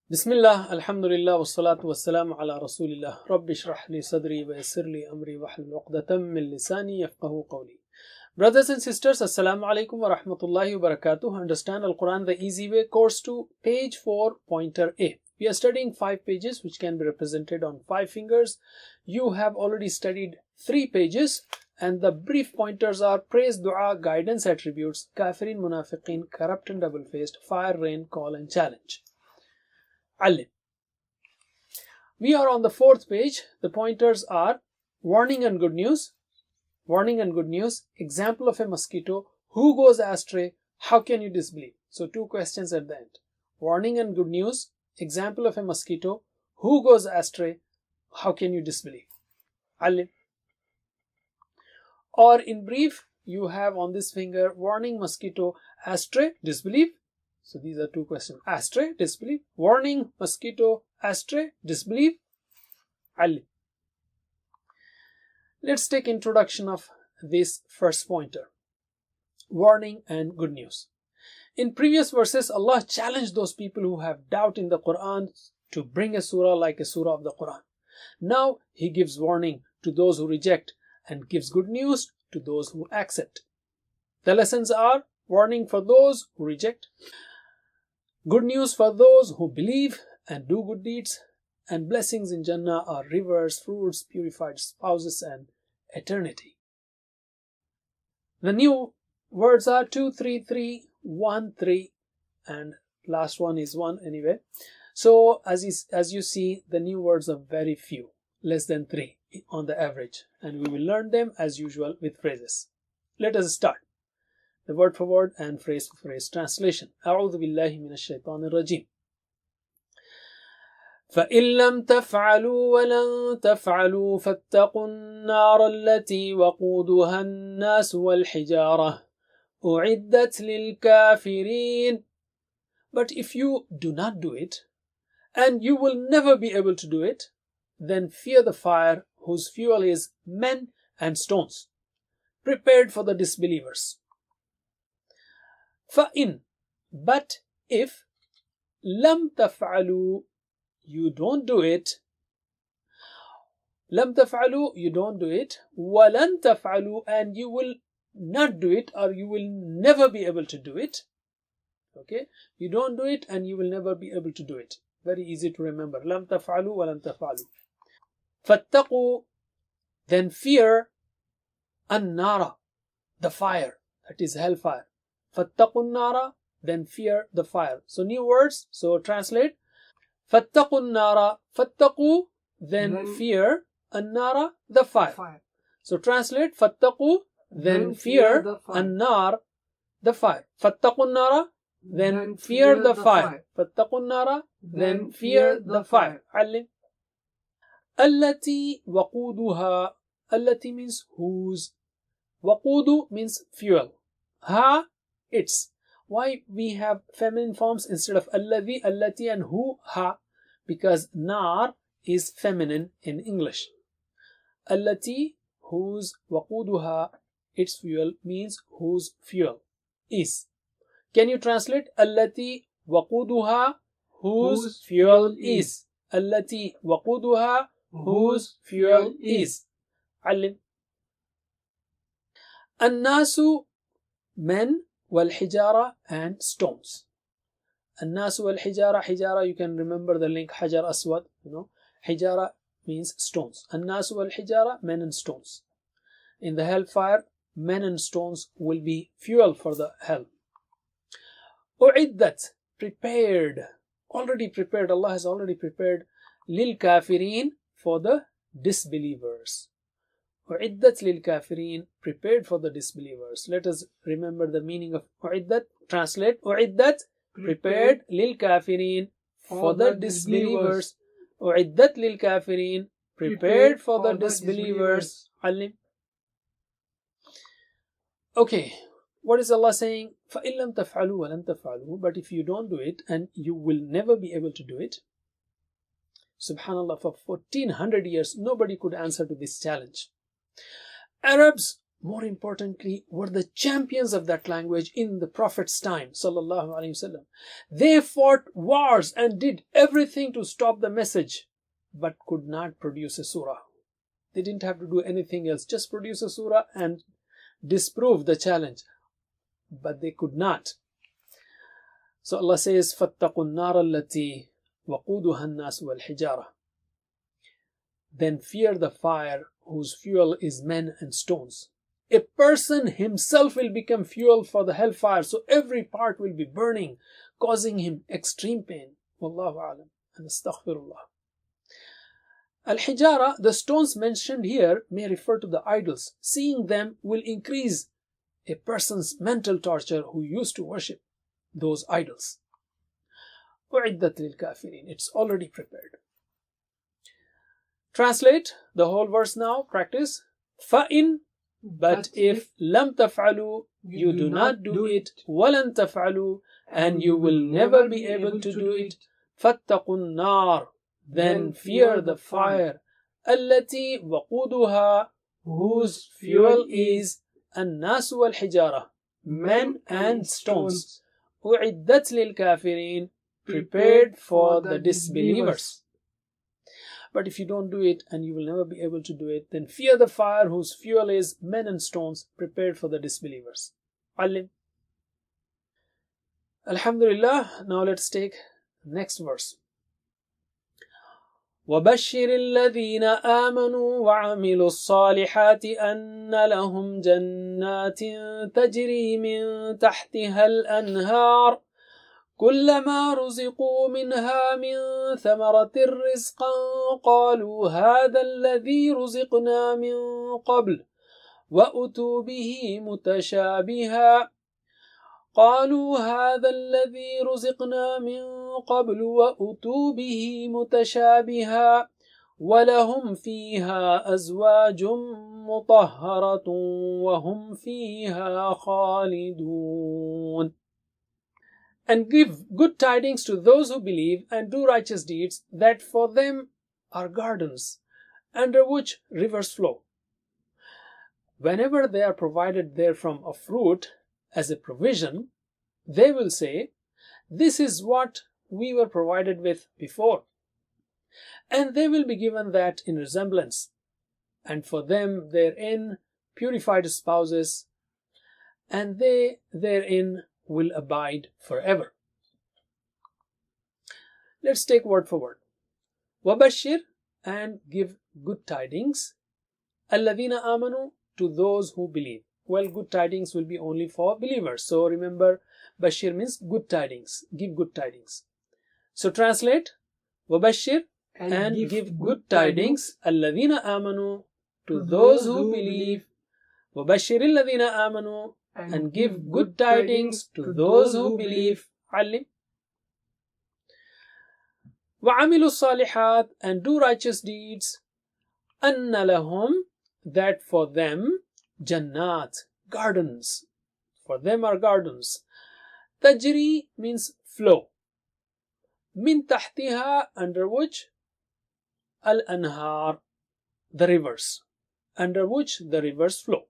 Bismillah, alhamdulillah, wassalatu wassalamu ala rasulillah. Rabbi shrah li sadri wa yassir li amri wahlul uqdatam min lisani yafqahu qawli. Brothers and sisters, assalamu alaikum wa rahmatullahi wa barakatuh. Understand Al-Quran the easy way, course 2, page 4, pointer A. We are studying 5 pages which can be represented on 5 fingers. You have already studied 3 pages and the brief pointers are praise, dua, guidance, attributes, kafirin, munafiqeen, corrupt and double-faced, fire, rain, call and challenge. Alim. We are on the 4th page. The pointers are warning and good news. Warning and good news. Example of a mosquito. Who goes astray? How can you disbelieve? So 2 questions at the end. Warning and good news. Example of a mosquito. Who goes astray? How can you disbelieve? Alim. Or in brief, you have on this finger warning mosquito, astray, disbelieve. So these are 2 questions. Astray, disbelief. Warning, mosquito, astray, disbelief. Ali. Let's take introduction of this first pointer. Warning and good news. In previous verses, Allah challenged those people who have doubt in the Quran to bring a surah like a surah of the Quran. Now He gives warning to those who reject and gives good news to those who accept. The lessons are warning for those who reject, good news for those who believe and do good deeds, and blessings in Jannah are rivers, fruits, purified spouses, and eternity. The new words are 2, 3, 3, 1, 3, and last one is 1 anyway. So as you see, the new words are very few, less than 3 on the average, and we will learn them as usual with phrases. Let us start. The word for word and phrase for phrase translation. أعوذ بالله من الشيطان الرجيم. فإن لم تفعلوا ولن تفعلوا فاتقوا النار التي وقودها الناس والحجارة أعدت للكافرين. But if you do not do it, and you will never be able to do it, then fear the fire whose fuel is men and stones, prepared for the disbelievers. فَإِن, but if, لَمْ تَفْعَلُوا, you don't do it, لَمْ تَفْعَلُوا, you don't do it, وَلَنْ تَفْعَلُوا, and you will not do it, or you will never be able to do it. Okay, you don't do it and you will never be able to do it. Very easy to remember. لَمْ تَفْعَلُوا وَلَنْ تَفْعَلُوا. فَاتَّقُوا, then fear, النَّارَ, the fire, that is hellfire. فَاتَّقُوا النَّارَ, then fear the fire. So new words, so translate. فَاتَّقُوا النَّارَ, فَاتَّقُوا, then fear, النَّارَ, the fire. So translate, فَاتَّقُوا, then fear, النَّار, the fire. فَاتَّقُوا النَّارَ, then fear the fire. فَاتَّقُوا النَّارَ, then fear the fire. علم. التي وقودها, التي means whose, وقود means fuel, ha, its. Why we have feminine forms instead of alladhi, allati and who, ha? Because nar is feminine in English. Allati, whose, waquduha, its fuel, means whose fuel is. Can you translate allati waquduha, whose fuel is? Allati waquduha, whose fuel is. Alim. An-nasu, men, wal-hijara, and stones. An-nasu wal-hijara, hijara, you can remember the link, hajar aswad, hijara means stones. An-nasu wal-hijara, men and stones. In the hellfire, men and stones will be fuel for the hell. U'iddat, prepared, already prepared, Allah has already prepared, lil kafirin, for the disbelievers. U'iddat lil kafirin, prepared for the disbelievers. Let us remember the meaning of u'iddat. Translate, u'iddat, prepared, lil kafirin, for the disbelievers. U'iddat lil kafirin, prepared for the disbelievers. Alim. Okay, what is Allah saying? فَإِن لَمْ تَفْعَلُوا وَلَنْ تَفْعَلُوا, but if you don't do it and you will never be able to do it. Subhanallah, for 1400 years nobody could answer to this challenge. Arabs more importantly, were the champions of that language in the Prophet's time, sallallahu alaihi wasallam. They fought wars and did everything to stop the message, but could not produce a surah. They didn't have to do anything else, just produce a surah and disprove the challenge, but they could not. So Allah says, فَاتَّقُوا النَّارَ الَّتِي وَقُودُهَا النَّاسُ وَالْحِجَارَةُ. Then fear the fire whose fuel is men and stones. A person himself will become fuel for the hellfire, so every part will be burning, causing him extreme pain. Wallahu alam and astaghfirullah. Al-hijara, the stones mentioned here, may refer to the idols. Seeing them will increase a person's mental torture who used to worship those idols. أُعِدَّتْ لِلْكَافِرِينَ. It's already prepared. Translate the whole verse now. Practice. فَإِن, but if لَمْ تَفْعَلُوا, you do not do it, وَلَن تَفْعَلُوا, and you will never be able to do it, فَاتَّقُوا النَّارِ, then fear the fire, الَّتِي وَقُودُهَا, whose fuel is النَّاسُ وَالْحِجَارَةُ, men and stones, أُعِدَّتْ لِلْكَافِرِينَ, prepared for the disbelievers. But if you don't do it, and you will never be able to do it, then fear the fire whose fuel is men and stones, prepared for the disbelievers. Alim. Alhamdulillah. Now let's take next verse. وَبَشِّرِ الَّذِينَ آمَنُوا وَعَمِلُوا الصَّالِحَاتِ أَنَّ لَهُمْ جَنَّاتٍ تَجْرِي مِنْ تَحْتِهَا الْأَنْهَارُ كُلَّمَا رُزِقُوا مِنْهَا مِنْ ثَمَرَةٍ رِزْقًا قَالُوا هَذَا الَّذِي رُزِقْنَا مِنْ قَبْلُ وَأُتُوا بِهِ مُتَشَابِهًا قالوا هذا الذي رزقنا من قبل وأتوا به متشابها ولهم فيها أزواج مطهرة وهم فيها خالدون. And give good tidings to those who believe and do righteous deeds, that for them are gardens under which rivers flow. Whenever they are provided therefrom of fruit as a provision, they will say, this is what we were provided with before. And they will be given that in resemblance, and for them therein purified spouses, and they therein will abide forever. Let's take word for word. وَبَشِّرْ, and give good tidings, الَّذِينَ آمَنُوا, to those who believe. Well, good tidings will be only for believers. So remember, Bashir means good tidings. Give good tidings. So translate, وَبَشِّرْ, and give good tidings, الَّذِينَ آمَنُوا, to those who believe. وَبَشِّرِ الَّذِينَ آمَنُوا, and give good tidings to those who believe. علم. وَعَمِلُوا الصَّالِحَاتِ, and do righteous deeds. أَنَّ لَهُمْ, that for them, Jannat, gardens. For them are gardens. Tajri means flow. Min tahtiha, under which, al-anhar, the rivers, under which the rivers flow.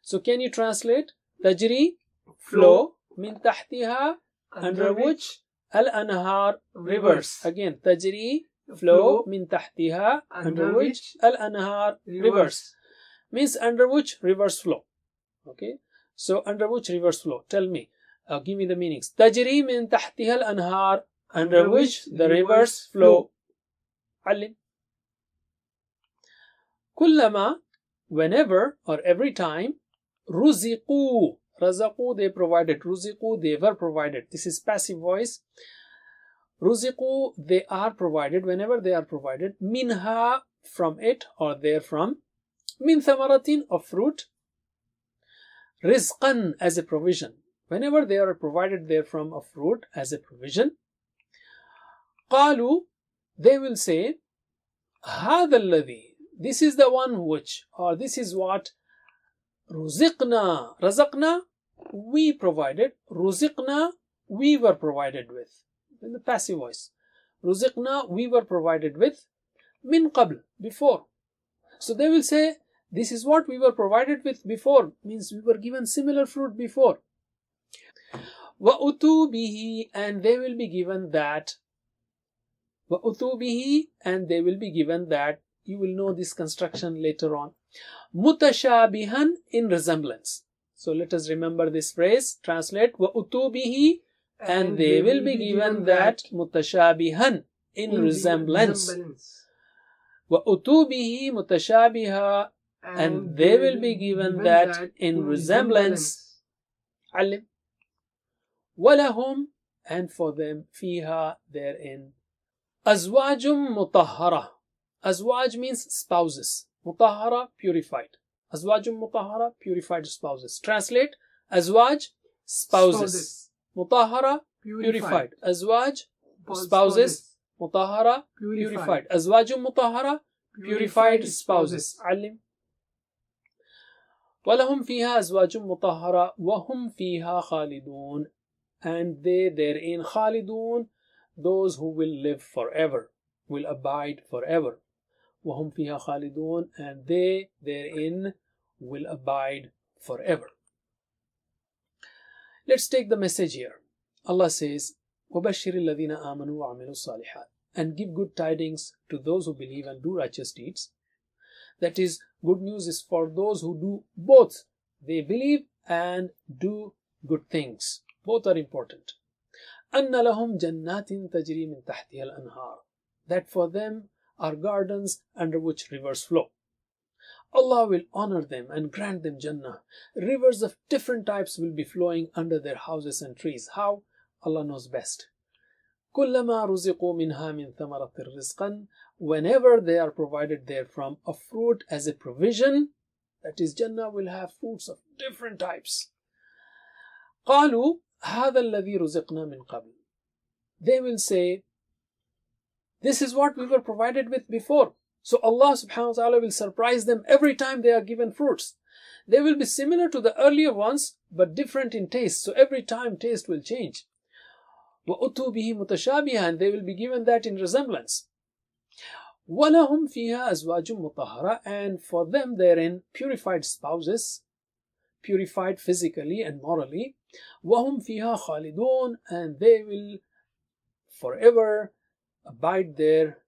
So can you translate? Tajri, flow, min tahtiha, under which, al-anhar, rivers. Again, tajri, flow, min tahtiha, under which, al-anhar, rivers. Means under which rivers flow. Okay, so under which rivers flow? Tell me, give me the meanings. Tajri min tahtiha al-anhar, under which the rivers flow. Alim. Kullama, whenever or every time. Ruziqu, razaqu, they provided. Ruziqu, they were provided. This is passive voice. Ruziqu, they are provided. Whenever they are provided. Minha, from it or therefrom. Min thamaratin, of fruit. Rizqan, as a provision. Whenever they are provided therefrom of fruit as a provision. Qalu, they will say, هذا الذي, this is the one which, or this is what, ruziqna, razaqna, we provided, ruziqna, we were provided with. In the passive voice. Ruziqna, we were provided with, min qabl, before. So they will say, This is what we were provided with before, means we were given similar fruit before. وَأُتُوا بِهِ, and they will be given that. وَأُتُوا بِهِ, and they will be given that. You will know this construction later on. مُتَشَابِهًا, in resemblance. So let us remember this phrase. Translate. وَأُتُوا بِهِ, and they will be given that. مُتَشَابِهًا, in resemblance. وَأُتُوا بِهِ مُتَشَابِهًا, and they will be given that in resemblance. علم. وَلَهُمْ, and for them, فِيهَا, therein, أَزْوَاجٌ مُطَهَّرَةٌ. Azwaj means spouses. Mutahhara, purified. Azwaj mutahhara, purified spouses. Translate. Azwaj, spouses. Mutahhara, purified. Azwaj, spouses. Mutahhara, purified. Azwaj mutahhara, purified spouses. علم. وَلَهُمْ فِيهَا أَزْوَاجٌ مُطَهَّرَةٌ وَهُمْ فِيهَا خَالِدُونَ, and they therein خالدون, those who will live forever, will abide forever. وَهُمْ فِيهَا خَالِدُونَ, and they therein will abide forever. Let's take the message here. Allah says, وَبَشِّرِ الَّذِينَ آمَنُوا وَعَمِلُوا الصَّالِحَاتِ, and give good tidings to those who believe and do righteous deeds. That is, good news is for those who do both. They believe and do good things. Both are important. أَنَّ لَهُمْ جَنَّاتٍ تَجْرِي مِنْ تَحْتِهَا الْأَنْهَارُ, that for them are gardens under which rivers flow. Allah will honor them and grant them Jannah. Rivers of different types will be flowing under their houses and trees. How? Allah knows best. كُلَّمَا رُزِقُوا مِنْهَا مِنْ ثَمَرَةٍ رِزْقًا, whenever they are provided therefrom a fruit as a provision, that is, Jannah will have fruits of different types. قَالُوا هَذَا الَّذِي رُزِقْنَا مِنْ قَبْلِ, they will say, this is what we were provided with before. So Allah subhanahu wa ta'ala will surprise them every time they are given fruits. They will be similar to the earlier ones, but different in taste. So every time taste will change. وَأُتُوا بِهِ مُتَشَابِهًا, and they will be given that in resemblance. وَلَهُمْ فِيهَا أَزْوَاجٌ مُطَهَّرَةٌ, and for them therein purified spouses, purified physically and morally. وَهُمْ فِيهَا خَالِدُونَ, and they will forever abide there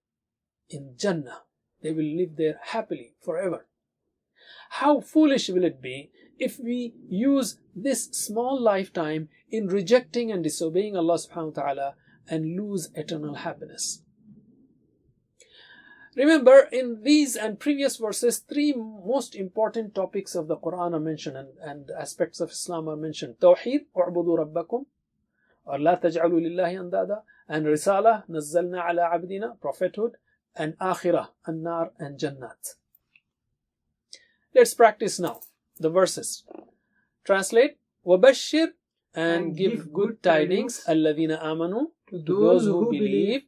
in Jannah. They will live there happily forever. How foolish will it be if we use this small lifetime in rejecting and disobeying Allah subhanahu wa ta'ala and lose eternal happiness. Remember, in these and previous verses, three most important topics of the Quran are mentioned, and aspects of Islam are mentioned. Tawheed, u'budu rabbakum, or la taj'alu lillahi andada, and Risala, nazzalna ala abdina, prophethood, and Akhirah, an-nar and Jannat. Let's practice now the verses. Translate. وَبَشِّرْ, and give good tidings, الَّذِينَ آمَنُوا, to those who believe,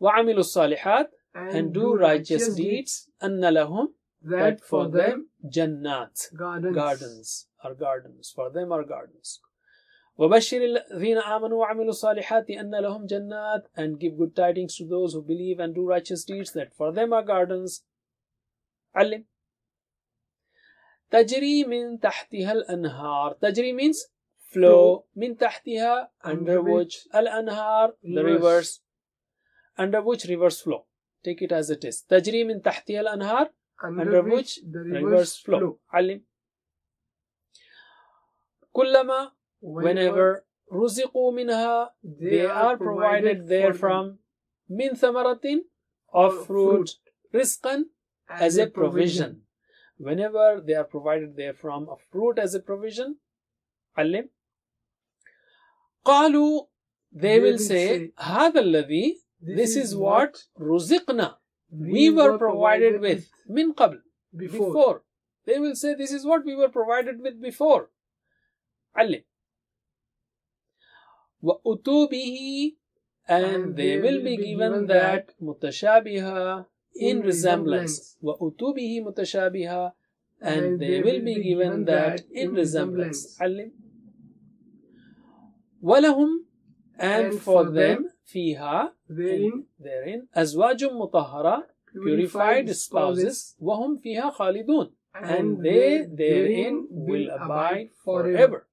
وَعَمِلُوا الصَّالِحَاتِ, and do righteous deeds, أَنَّ لَهُمْ, that for them, Jannat, gardens, are gardens, for them are gardens. وَبَشِّرِ الَّذِينَ آمَنُوا وَعَمِلُوا الصَّالِحَاتِ أَنَّ لَهُمْ جَنَّاتٍ, and give good tidings to those who believe and do righteous deeds, that for them are gardens. علم. تَجْرِي مِن تَحْتِهَا الْأَنْهَارِ, تَجْرِي means flow, مِن تَحْتِهَا, under which, al-anhar, the rivers, under which rivers flow. Take it as it is. تَجْرِي مِن تَحْتِهَا الْأَنْهَار, under which the rivers flow. علم. كُلَّمَا, whenever, رُزِقُوا مِنْهَا, they are provided therefrom, مِن ثَمَرَةٍ, of fruit, رِزْقًا, as a provision. Whenever they are provided therefrom of fruit as a provision, علم. قالوا, they will say, هذا الذي, this is what, رزقنا, we were provided with, min qabl, before. They will say, this is what we were provided with before. علم. وَأُتُوا بِهِ, and they will be given that, مُتَشَابِهًا, in resemblance. وَأُتُوا بِهِ مُتَشَابِهًا, and they will be given that in resemblance. علم. وَلَهُمْ, and for them, فِيهَا, therein, أَزْوَاجٌ مُطَهَّرَةٌ, purified spouses, وَهُمْ فِيهَا خَالِدُونَ, and they therein will abide forever.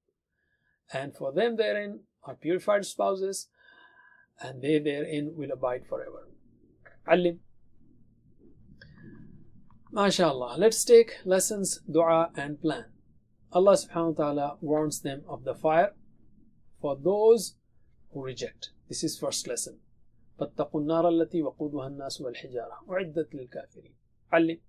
And for them therein are purified spouses, and they therein will abide forever. Alim. MashaAllah. Let's take lessons, dua and plan. Allah subhanahu wa ta'ala warns them of the fire for those who reject. This is first lesson. فَاتَّقُوا النَّارَ الَّتِي وَقُودُهَا النَّاسُ وَالْحِجَارَةُ أُعِدَّتْ لِلْكَافِرِينَ. Alim.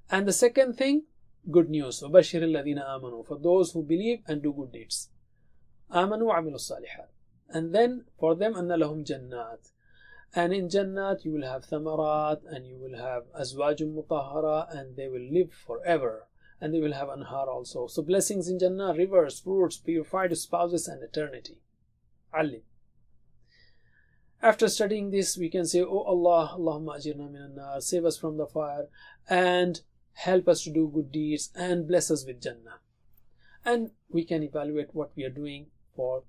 And the second thing, good news. وَبَشِّرِ الَّذِينَ آمَنُوا, for those who believe and do good deeds. آمَنُوا وَعَمِلُوا الصَّالِحَاتِ. And then for them, أَنَّ لَهُمْ جَنَّاتٍ. And in Jannat you will have thamarat, and you will have azwajum mutahhara, and they will live forever. And they will have anhar also. So blessings in Jannah, rivers, fruits, purified spouses, and eternity. Alim. After studying this, we can say, Oh Allah, Allahumma ajirna minan nar, save us from the fire, and help us to do good deeds, and bless us with Jannah. And we can evaluate what we are doing for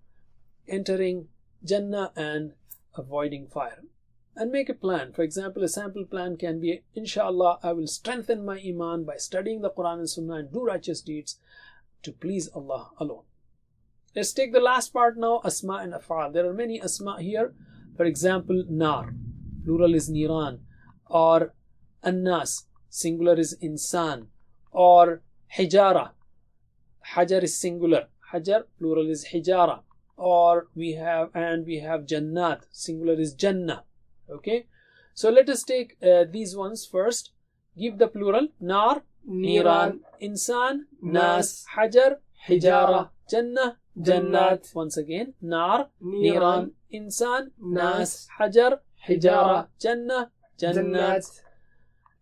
entering Jannah and avoiding fire. And make a plan. For example, a sample plan can be, Inshallah, I will strengthen my iman by studying the Quran and Sunnah and do righteous deeds to please Allah alone. Let's take the last part now, asma and af'al. There are many asma here. For example, nar, plural is niran, or annas, singular is insan, or hijara, hajar is singular, hajar, plural is hijara, or we have jannat, singular is jannah. Okay, so let us take these ones first. Give the plural: nar, niran, insan, nas, hajar, hijara, jannah, jannat. Once again, nar, niran, insan, nas, hajar, hijara, jannah, jannat.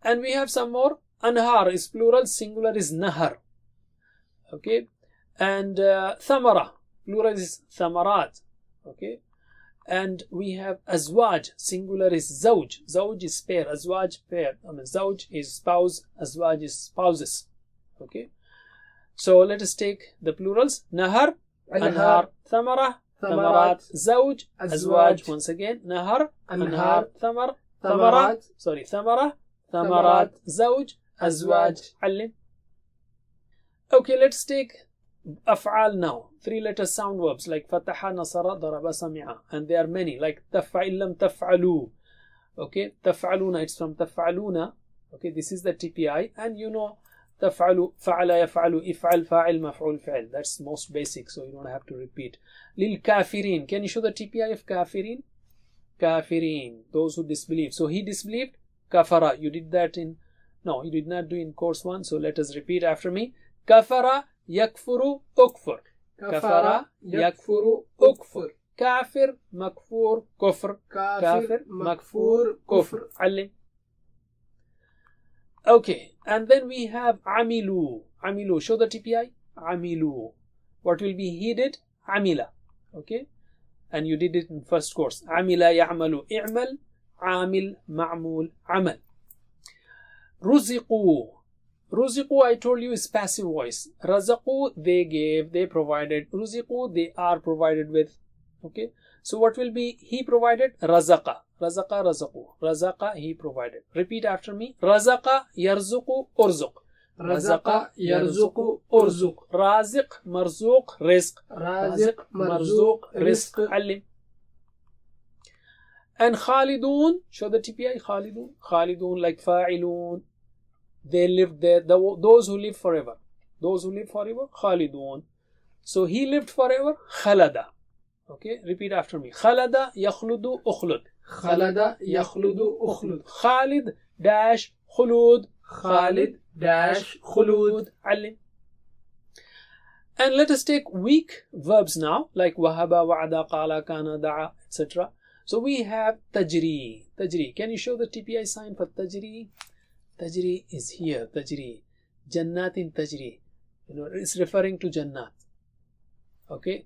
And we have some more. Anhar is plural, singular is nahar. Okay, and thamara, plural is thamarat. Okay, and we have azwaj, singular is zawj. Zawj is pair, azwaj pair. Zawj is spouse, azwaj is spouses. Okay, so let us take the plurals: nahar, anhar, thamara, thamarat, zawj, azwaj. Once again, nahar, anhar, thamar, thamarat. Sorry, thamara, thamarat, zawj, azwaj. Alim. Okay, let's take af'al now. 3-letter sound verbs like fataha, nasara, daraba, sami'a, and there are many like taf'illam, taf'alu. Okay, taf'aluna, it's from taf'aluna. Okay, this is the TPI, and you know taf'alu, fa'ala, yaf'alu, if'al, fa'il, maf'ul, fi'l. That's most basic, so you don't have to repeat. Lil kafirin, can you show the TPI of kafirin? Kafirin, those who disbelieve. So he disbelieved, kafara. You did that in, no, you did not do in course 1, so let us repeat after me. Kafara, yakfuru, ukfur. Kafara, yakfuru, ukfur. Kafir, makfur, kufr. Kafir, makfur, kufr. Alim. Okay, and then we have amilu. Amilu, show the TPI. Amilu. What will be he did? Amila. Okay, and you did it in first course. Amila, ya'malu, i'mal, amil, ma'mul, amal. Ruziqu. Ruziqu, I told you, is passive voice. Razaqu, they gave, they provided. Ruziqu, they are provided with. Okay, so what will be he provided? Razaqa. Razaqa, razaqu. Razaqa, he provided. Repeat after me. Razaqa, yarzuqu, urzuq. Razaqa, yarzuqu, urzuq. Raziq, marzuq, rizq. Raziq, marzuq, rizq. Alim. And khalidun, show the TPI. Khalidun. Khalidun, like fa'ilun. They lived there, those who live forever. Those who live forever, khalidun. So he lived forever, khalada. Okay, repeat after me. Khalada, yakhludu, ukhlud. Khalada, yakhludu, ukhlud. Khalid, dash, khulud. Khalid, dash, khulud. Alim. And let us take weak verbs now, like wahaba, wa'ada, qala, kana, da'a, etc. So we have tajri. Tajri. Can you show the TPI sign for tajri? Tajri is here, tajri. Jannatin tajri. You know, it's referring to Jannat. Okay?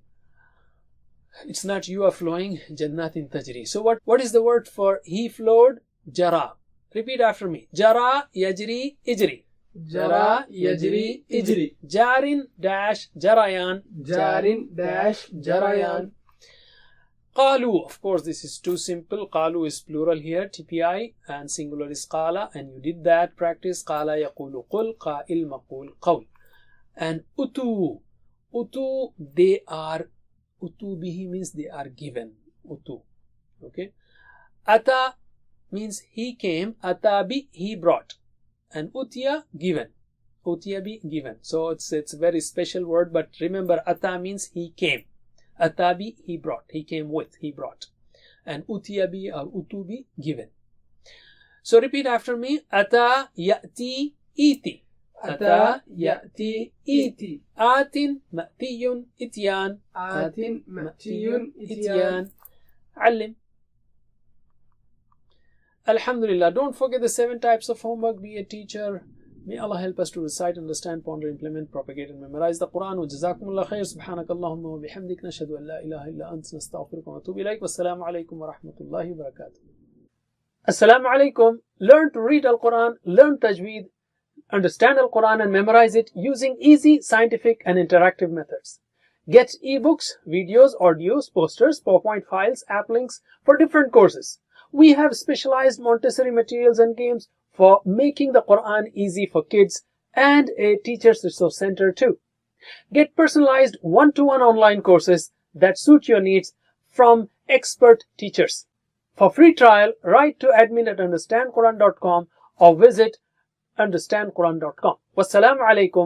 It's not you are flowing, Jannatin tajri. So what is the word for he flowed? Jara. Repeat after me. Jara, yajri, ijri. Jara, yajri, ijri. Jarin, dash, jarayan. Jarin, dash, jarayan. Qalu, of course, this is too simple. Qalu is plural here, TPI, and singular is qala, and you did that practice. Qala yaqulu qul, qa'il maqul qawl. And utu, they are, utu bihi means they are given. Utu, okay. Ata means he came, atabi he brought, and utiya given. Utiya be given. So it's a very special word, but remember, ata means he came. Atabi he brought, he came with, he brought, and utiyabi or utubi given. So repeat after me. Ata ya'ti iti. Ata ya'ti iti. Atin ma'tiyun ityan. Atin ma'tiyun ityan. Allim. Alhamdulillah. Don't forget the 7 types of homework. Be a teacher. May Allah help us to recite, understand, ponder, implement, propagate, and memorize the Quran. Wa jazakumullah khair. Subhanakallahumma wa bihamdik. Nashhadu an la ilaha illa ant. Nastaghfiruka wa natubu ilayk. Wassalamu alaikum wa rahmatullahi wa barakatuh. Assalamu alaikum. Learn to read Al-Quran, learn Tajweed, understand Al-Quran and memorize it using easy, scientific, and interactive methods. Get ebooks, videos, audios, posters, PowerPoint files, app links for different courses. We have specialized Montessori materials and games for making the Quran easy for kids, and a Teachers Resource Center too. Get personalized one-to-one online courses that suit your needs from expert teachers. For free trial, write to admin@understandquran.com or visit understandquran.com. Wassalamu alaikum.